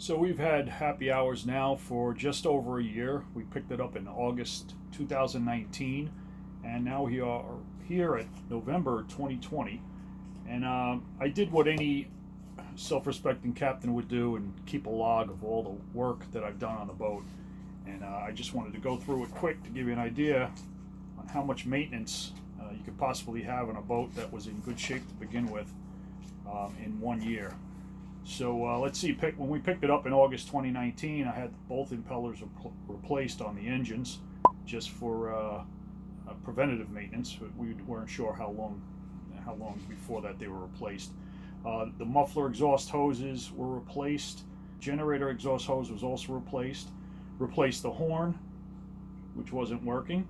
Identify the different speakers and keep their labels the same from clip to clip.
Speaker 1: So we've had happy hours now for just over a year. We picked it up in August 2019, and now we are here at November 2020. And I did what any self-respecting captain would do and keep a log of all the work that I've done on the boat. And I just wanted to go through it quick to give you an idea on how much maintenance you could possibly have on a boat that was in good shape to begin with in 1 year. So let's see, when we picked it up in August 2019, I had both impellers replaced on the engines just for preventative maintenance. We weren't sure how long before that they were replaced. The muffler exhaust hoses were replaced. Generator exhaust hose was also replaced. Replaced the horn, which wasn't working.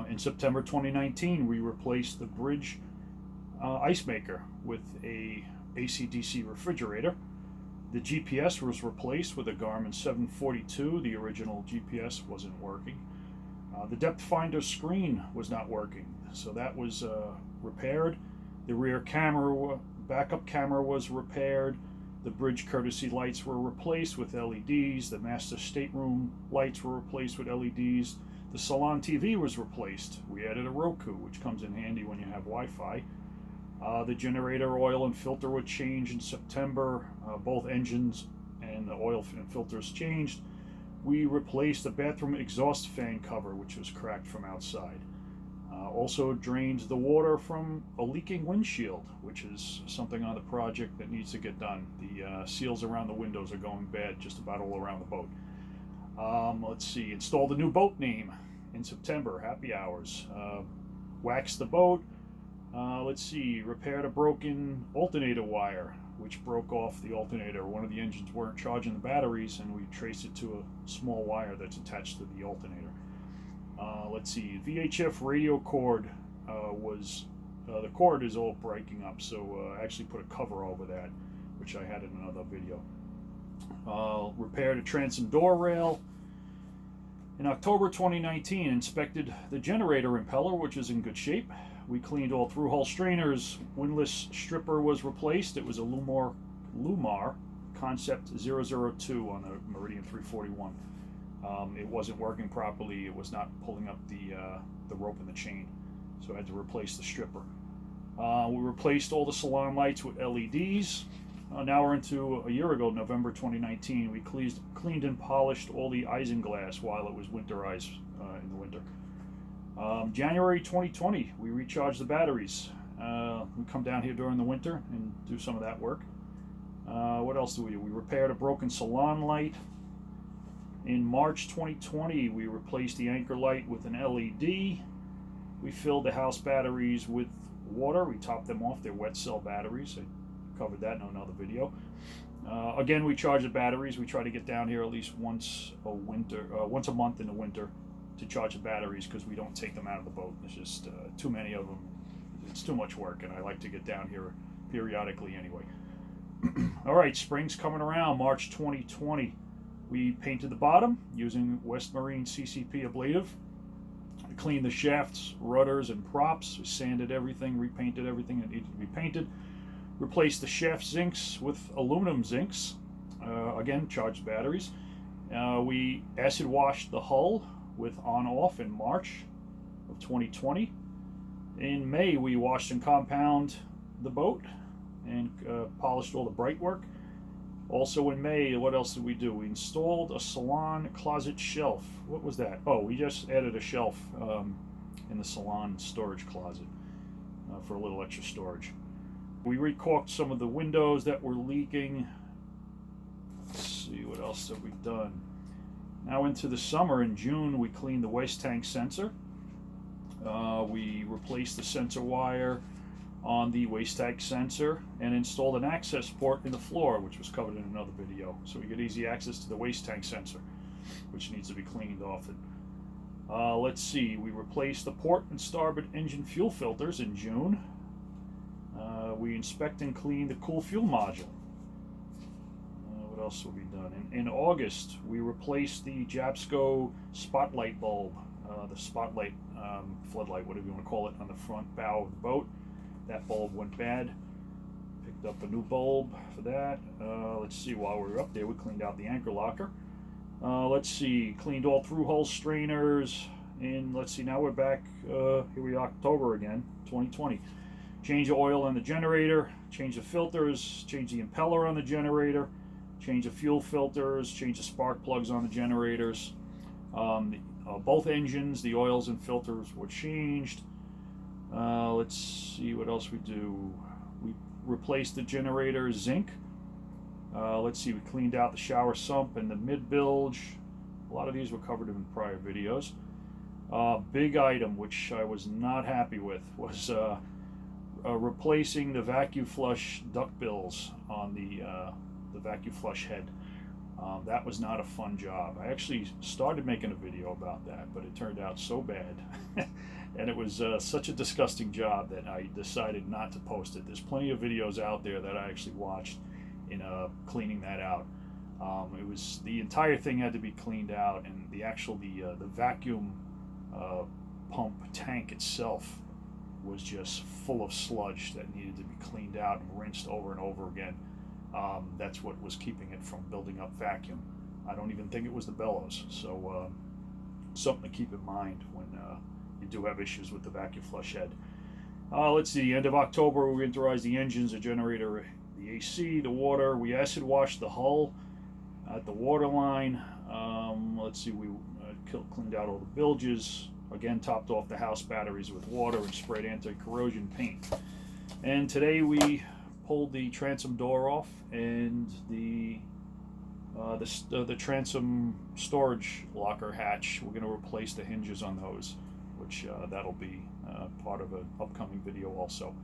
Speaker 1: In September 2019, we replaced the bridge ice maker with a AC/DC refrigerator. The GPS was replaced with a Garmin 742. The original GPS wasn't working. The depth finder screen was not working, so that was repaired. The rear camera, backup camera was repaired. The bridge courtesy lights were replaced with LEDs. The master stateroom lights were replaced with LEDs. The salon TV was replaced. We added a Roku, which comes in handy when you have Wi-Fi. The generator oil and filter would change in September. Both engines and the oil and filters changed. We replaced the bathroom exhaust fan cover, which was cracked from outside. Also drained the water from a leaking windshield, which is something on the project that needs to get done. The seals around the windows are going bad just about all around the boat. Let's see, installed a new boat name in September, happy hours. Waxed the boat. Let's see, repaired a broken alternator wire, which broke off the alternator. One of the engines weren't charging the batteries, and we traced it to a small wire that's attached to the alternator. Let's see, VHF radio cord the cord is all breaking up, so I actually put a cover over that, which I had in another video. Repaired a transom door rail. In October 2019, inspected the generator impeller, which is in good shape. We cleaned all through-hull strainers. Windlass stripper was replaced. It was a Lumar Concept 002 on the Meridian 341. It wasn't working properly. It was not pulling up the rope and the chain, so I had to replace the stripper. We replaced all the salon lights with LEDs. Now we're into a year ago, November 2019. We cleaned and polished all the isinglass while it was winterized in the winter. January 2020, we recharged the batteries. We come down here during the winter and do some of that work. What else do we do? We repaired a broken salon light. In March 2020, we replaced the anchor light with an LED. We filled the house batteries with water. We topped them off. They're wet cell batteries. I covered that in another video. Again, we charge the batteries. We try to get down here at least once a month in the winter to charge the batteries, because we don't take them out of the boat. There's just too many of them. It's too much work, and I like to get down here periodically anyway. All right, spring's coming around, March 2020. We painted the bottom using West Marine CCP ablative. We cleaned the shafts, rudders, and props. We sanded everything, repainted everything that needed to be painted. Replaced the shaft zincs with aluminum zincs. Again, charged batteries. We acid washed the hull with on-off in March of 2020. In May, we washed and compound the boat and polished all the bright work. Also in May, what else did we do? We installed a salon closet shelf. What was that? Oh, we just added a shelf in the salon storage closet for a little extra storage. We recaulked some of the windows that were leaking. Let's see, what else have we done? Now into the summer, in June, we cleaned the waste tank sensor. We replaced the sensor wire on the waste tank sensor and installed an access port in the floor, which was covered in another video. So we get easy access to the waste tank sensor, which needs to be cleaned off it. Let's see, we replaced the port and starboard engine fuel filters in June. We inspect and clean the cool fuel module. What else have we done? In August, we replaced the Japsco spotlight bulb, the spotlight floodlight, whatever you want to call it, on the front bow of the boat. That bulb went bad. Picked up a new bulb for that. Let's see, while we were up there, we cleaned out the anchor locker. Let's see, cleaned all through-hole strainers. And let's see, now we're back, here we are, October again, 2020. Change the oil on the generator, change the filters, change the impeller on the generator, change the fuel filters, change the spark plugs on the generators. Both engines, the oils and filters were changed. Let's see what else we do. We replaced the generator zinc. Let's see, we cleaned out the shower sump and the mid-bilge. A lot of these were covered in prior videos. Big item, which I was not happy with, was replacing the vacuum flush duct bills on the vacuum flush head. That was not a fun job. I actually started making a video about that, but it turned out so bad. And it was such a disgusting job that I decided not to post it. There's plenty of videos out there that I actually watched in cleaning that out. It was, the entire thing had to be cleaned out, and the vacuum pump tank itself was just full of sludge that needed to be cleaned out and rinsed over and over again. That's what was keeping it from building up vacuum. I don't even think it was the bellows. So something to keep in mind when you do have issues with the vacuum flush head. Let's see, the end of October we winterized the engines, the generator, the AC, the water. We acid washed the hull at the water line. Let's see, we cleaned out all the bilges. Again, topped off the house batteries with water and sprayed anti-corrosion paint. And today we pulled the transom door off and the transom storage locker hatch. We're going to replace the hinges on those, which that'll be part of an upcoming video also.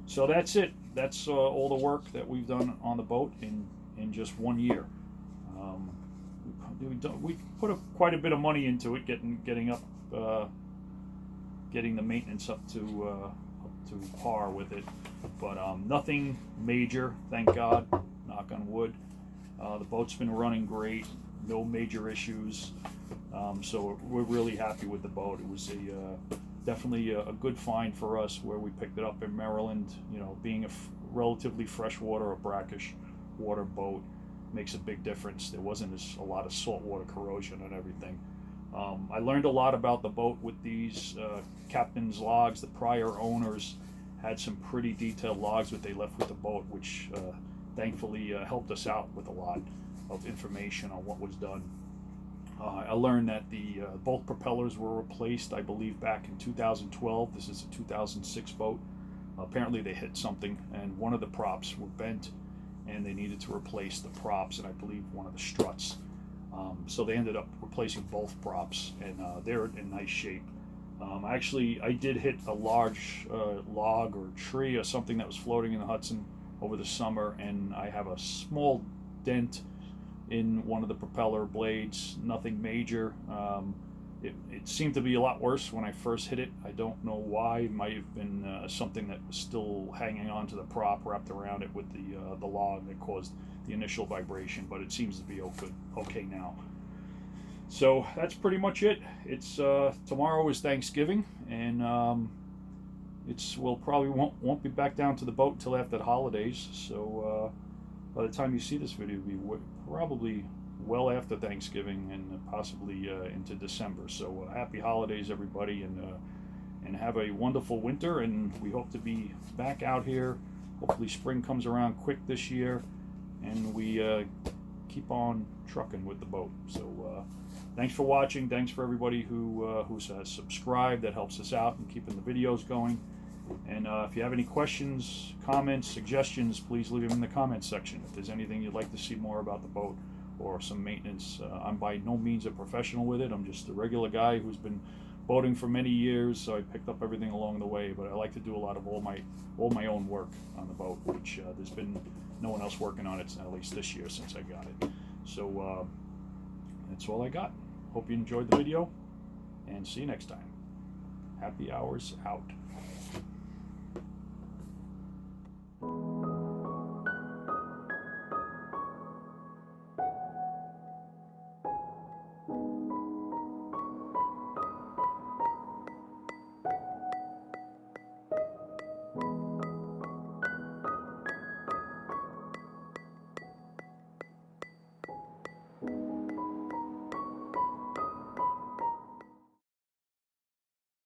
Speaker 1: So that's it. That's all the work that we've done on the boat in just 1 year. We put quite a bit of money into it, getting the maintenance up to par with it, but nothing major, thank God, knock on wood. The boat's been running great, no major issues, so we're really happy with the boat. It was definitely a good find for us where we picked it up in Maryland. You know, being a relatively freshwater or brackish water boat makes a big difference. There wasn't a lot of saltwater corrosion and everything. I learned a lot about the boat with these captain's logs. The prior owners had some pretty detailed logs that they left with the boat, which thankfully helped us out with a lot of information on what was done. I learned that both propellers were replaced, I believe, back in 2012. This is a 2006 boat. Apparently they hit something, and one of the props were bent, and they needed to replace the props and I believe one of the struts. So they ended up replacing both props, and they're in nice shape. I did hit a large log or tree or something that was floating in the Hudson over the summer, and I have a small dent in one of the propeller blades. Nothing major. It seemed to be a lot worse when I first hit it. I don't know why. It might have been something that was still hanging onto the prop wrapped around it with the log that caused the initial vibration, but it seems to be okay now. So that's pretty much it. It's tomorrow is Thanksgiving, and we'll probably won't be back down to the boat until after the holidays. So by the time you see this video, it'll be probably well after Thanksgiving and possibly into December. So happy holidays, everybody, and have a wonderful winter. And we hope to be back out here. Hopefully spring comes around quick this year, and we keep on trucking with the boat. So thanks for watching. Thanks for everybody who has subscribed. That helps us out in keeping the videos going. And if you have any questions, comments, suggestions, please leave them in the comments section. If there's anything you'd like to see more about the boat or some maintenance, I'm by no means a professional with it. I'm just a regular guy who's been boating for many years, so I picked up everything along the way. But I like to do a lot of all my own work on the boat, which there's been no one else working on it, at least this year, since I got it. So that's all I got. Hope you enjoyed the video, and see you next time. Happy hours out.